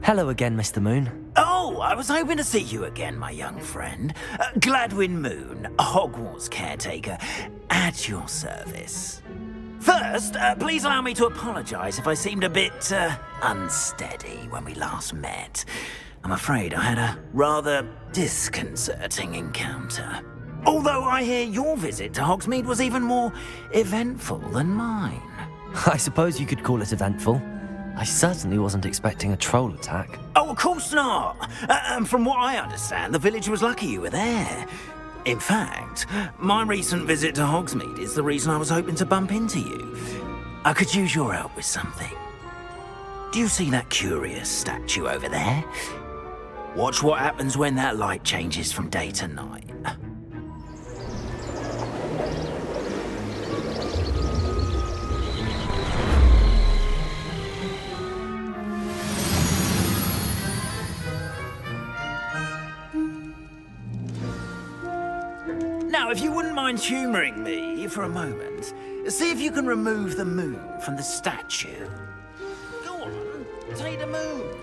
Hello again, Mr. Moon. Oh, I was hoping to see you again, my young friend. Gladwin Moon, Hogwarts caretaker, at your service. First, please allow me to apologise if I seemed a bit unsteady when we last met. I'm afraid I had a rather disconcerting encounter. Although I hear your visit to Hogsmeade was even more eventful than mine. I suppose you could call it eventful. I certainly wasn't expecting a troll attack. Oh, of course not. From what I understand, the village was lucky you were there. In fact, my recent visit to Hogsmeade is the reason I was hoping to bump into you. I could use your help with something. Do you see that curious statue over there? Watch what happens when that light changes from day to night. Now, if you wouldn't mind humouring me for a moment, see if you can remove the moon from the statue. Go on, take the moon.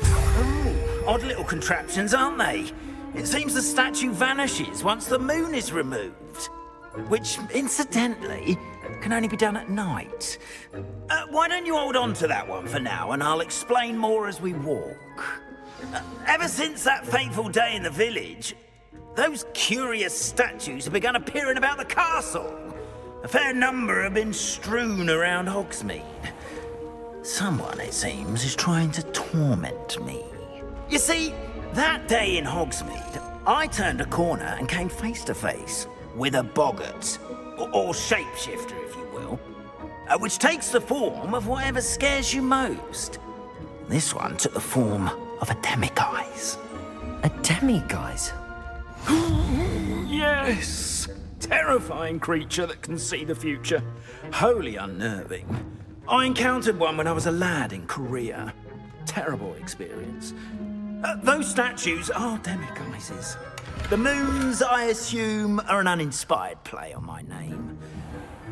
Oh, odd little contraptions, aren't they? It seems the statue vanishes once the moon is removed. Which, incidentally, can only be done at night. Why don't you hold on to that one for now, and I'll explain more as we walk. Ever since that fateful day in the village, those curious statues have begun appearing about the castle. A fair number have been strewn around Hogsmeade. Someone, it seems, is trying to torment me. You see, that day in Hogsmeade, I turned a corner and came face to face with a boggart, or shapeshifter, if you will, which takes the form of whatever scares you most. This one took the form of a Demi-Guise. A Demi-Guise? Yes! Terrifying creature that can see the future. Wholly unnerving. I encountered one when I was a lad in Korea. Terrible experience. Those statues are Demi-Guises. The moons, I assume, are an uninspired play on my name.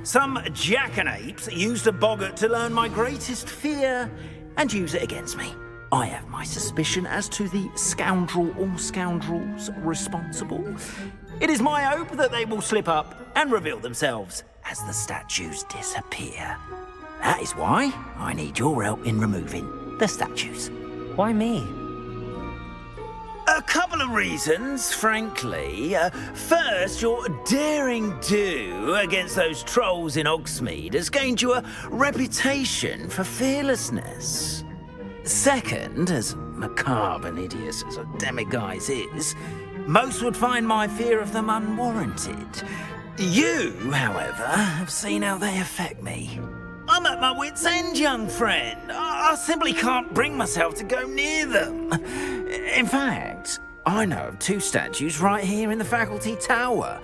Some jackanapes used a boggart to learn my greatest fear and use it against me. I have my suspicion as to the scoundrel or scoundrels responsible. It is my hope that they will slip up and reveal themselves as the statues disappear. That is why I need your help in removing the statues. Why me? A couple of reasons, frankly. First, your daring do against those trolls in Hogsmeade has gained you a reputation for fearlessness. Second, as macabre and hideous as a Demi-Guise is, most would find my fear of them unwarranted. You, however, have seen how they affect me. I'm at my wit's end, young friend. I simply can't bring myself to go near them. In fact, I know of two statues right here in the faculty tower.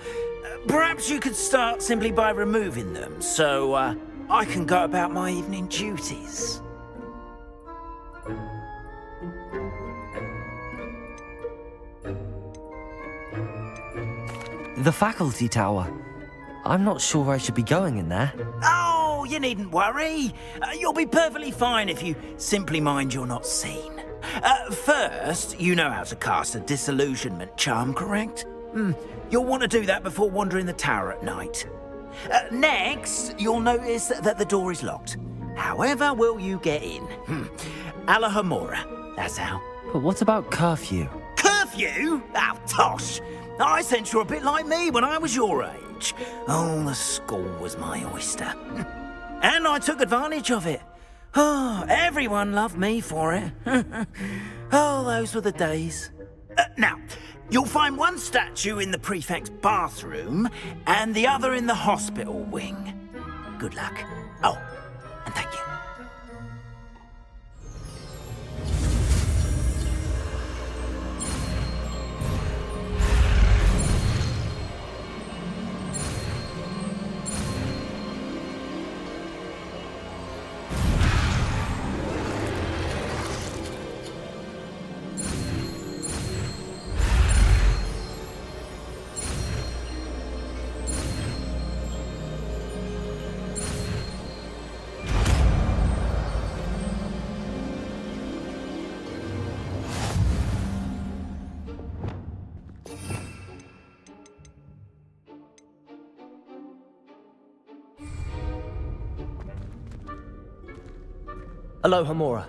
Perhaps you could start simply by removing them, so I can go about my evening duties. The faculty tower. I'm not sure I should be going in there. Oh, you needn't worry. You'll be perfectly fine if you simply mind you're not seen. First, you know how to cast a disillusionment charm, correct? You'll want to do that before wandering the tower at night. Next, you'll notice that the door is locked. However will you get in? Alohomora, that's how. But what about curfew? Curfew? Oh, tosh. I sense you're a bit like me when I was your age. Oh, the school was my oyster. And I took advantage of it. Oh, everyone loved me for it. Oh, those were the days. Now, you'll find one statue in the prefect's bathroom and the other in the hospital wing. Good luck. Oh, and thank you. Alohomora.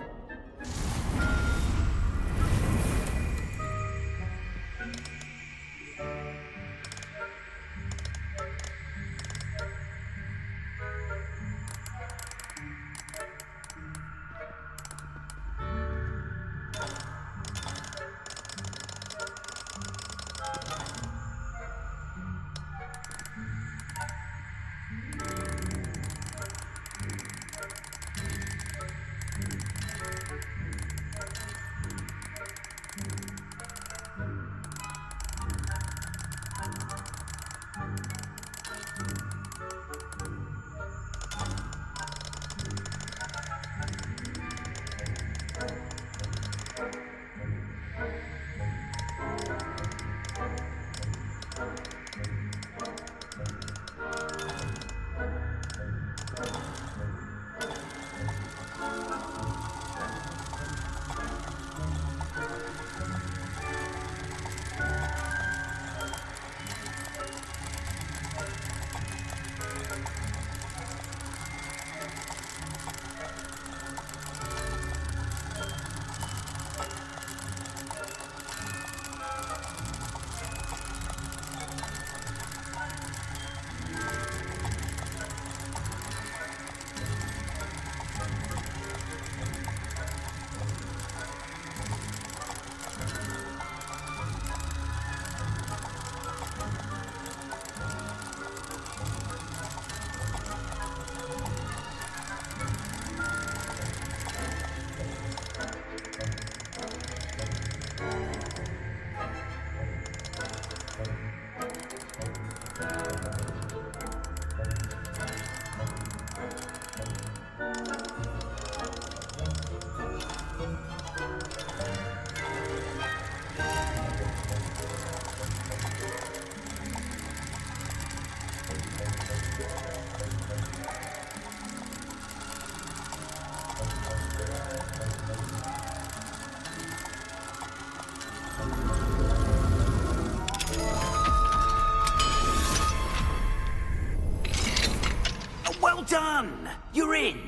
Well done! You're in!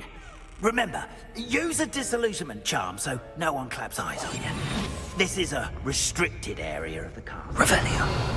Remember, use a disillusionment charm so no one claps eyes on you. This is a restricted area of the castle. Revelio.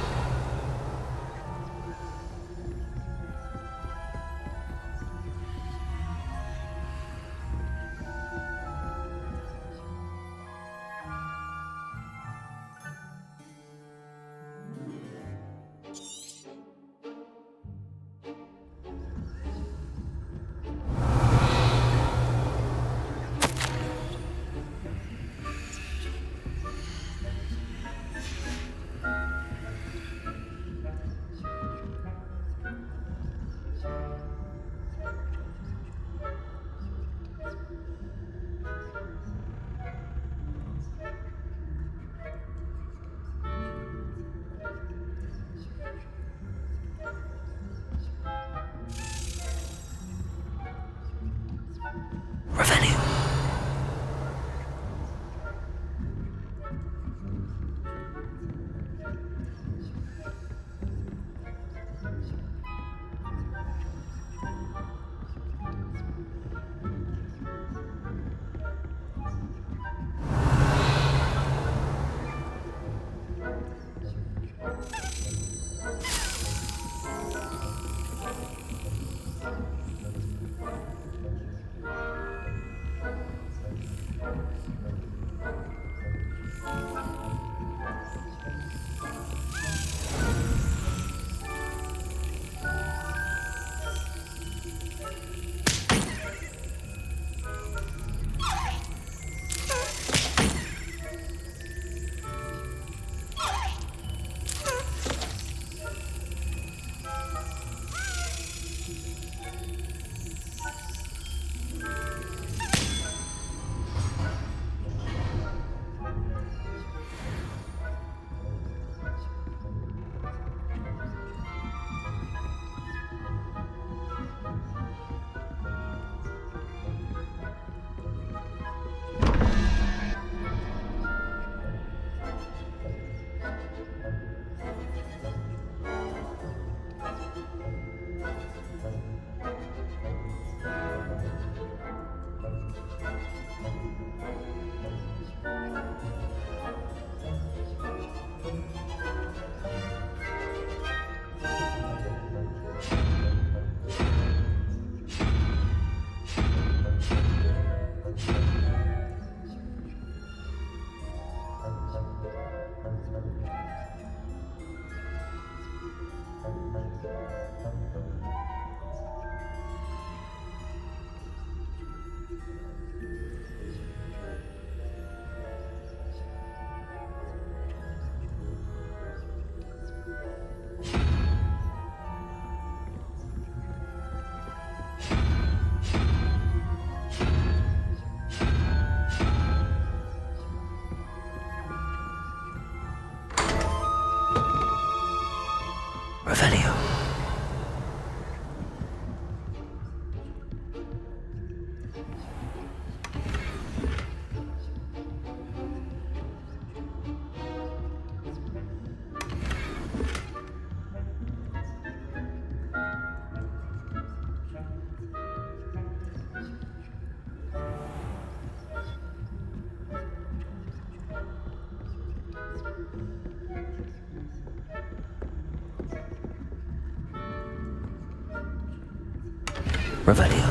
Revelio.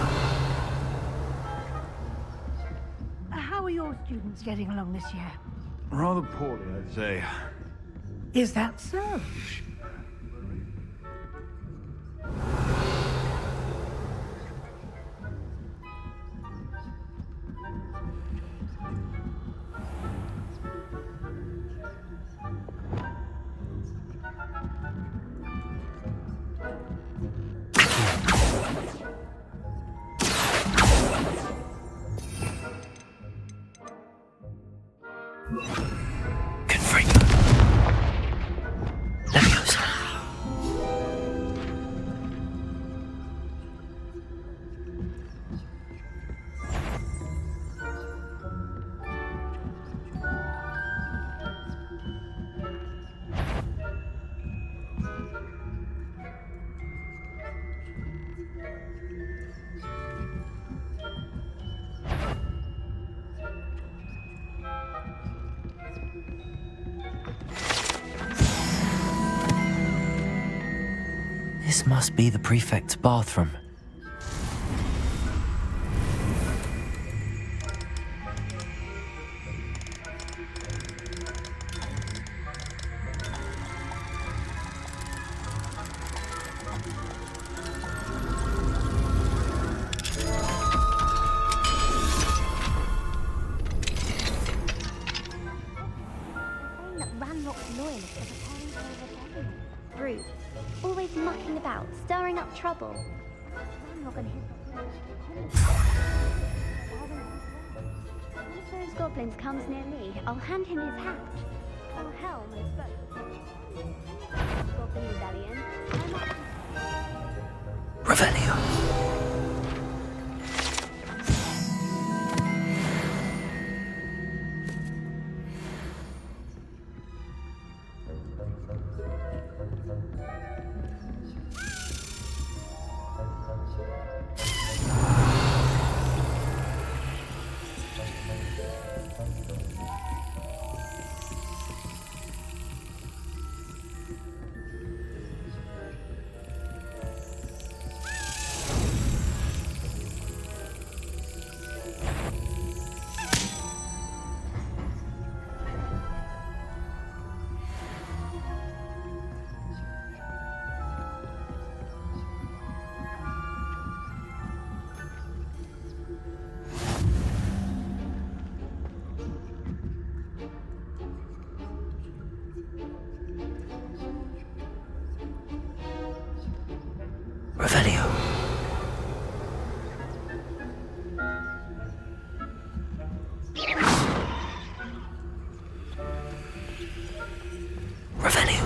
How are your students getting along this year? Rather poorly, I'd say. Is that so? Confringo. Leviosa. This must be the prefect's bathroom. Rude. Always mucking about, stirring up trouble. One of those goblins comes near me, I'll hand him his hat. Oh, helm and boat. Goblin rebellion. Revelio. Revelio. Revelio.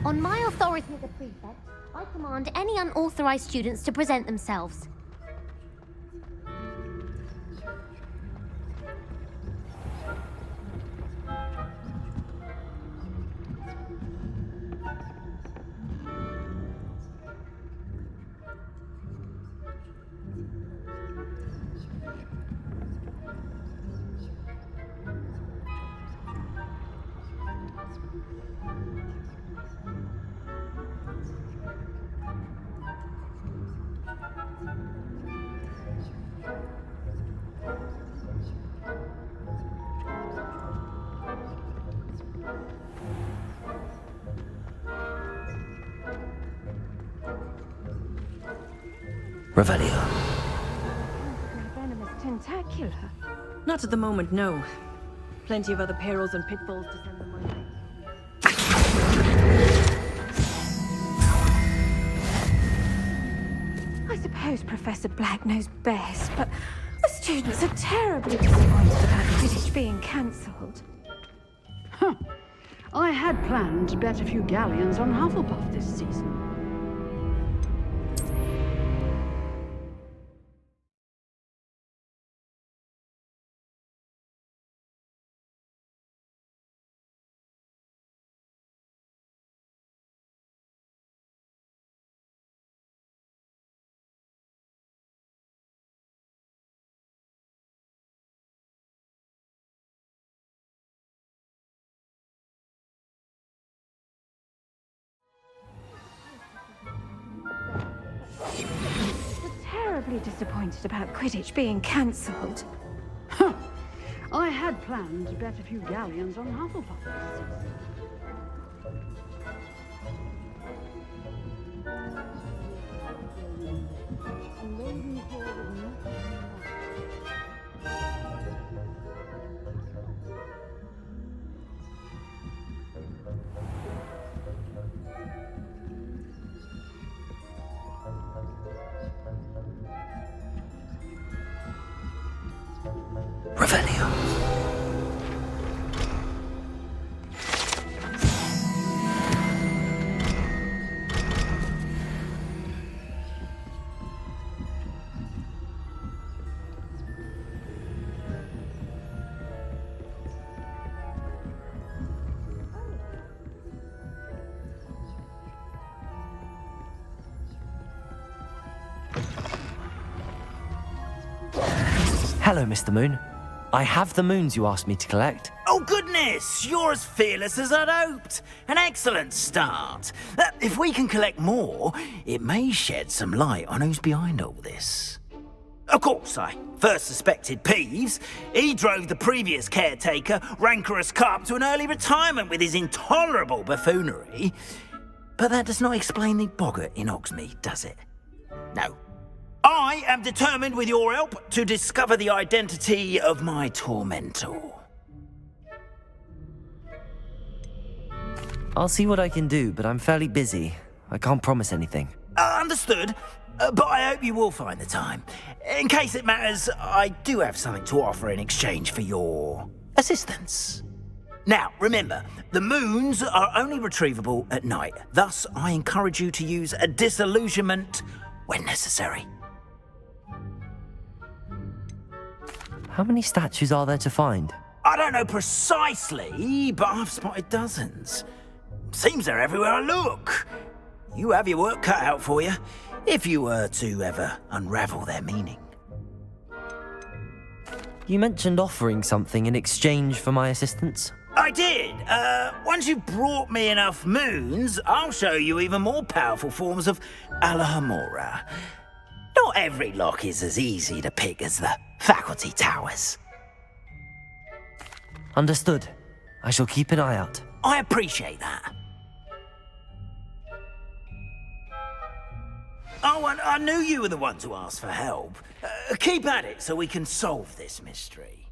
On my authority as a prefect, I command any unauthorized students to present themselves. Revelio. Venomous tentacular. Not at the moment, no. Plenty of other perils and pitfalls to send them my way. I suppose Professor Black knows best, but the students are terribly disappointed about Quidditch being cancelled. I had planned to bet a few galleons on Hufflepuff this season. terribly disappointed about Quidditch being cancelled. I had planned to bet a few galleons on Hufflepuff. Revelio. Hello, Mr. Moon. I have the moons you asked me to collect. Oh, goodness! You're as fearless as I'd hoped. An excellent start. If we can collect more, it may shed some light on who's behind all this. Of course, I first suspected Peeves. He drove the previous caretaker, rancorous Carp, to an early retirement with his intolerable buffoonery. But that does not explain the boggart in Hogsmeade, does it? No. I am determined, with your help, to discover the identity of my tormentor. I'll see what I can do, but I'm fairly busy. I can't promise anything. Understood, but I hope you will find the time. In case it matters, I do have something to offer in exchange for your assistance. Now, remember, the moons are only retrievable at night. Thus, I encourage you to use a disillusionment when necessary. How many statues are there to find? I don't know precisely, but I've spotted dozens. Seems they're everywhere I look. You have your work cut out for you, if you were to ever unravel their meaning. You mentioned offering something in exchange for my assistance? I did. Once you've brought me enough moons, I'll show you even more powerful forms of Alohomora. Not every lock is as easy to pick as the faculty towers. Understood. I shall keep an eye out. I appreciate that. Oh, and I knew you were the one to ask for help. Keep at it so we can solve this mystery.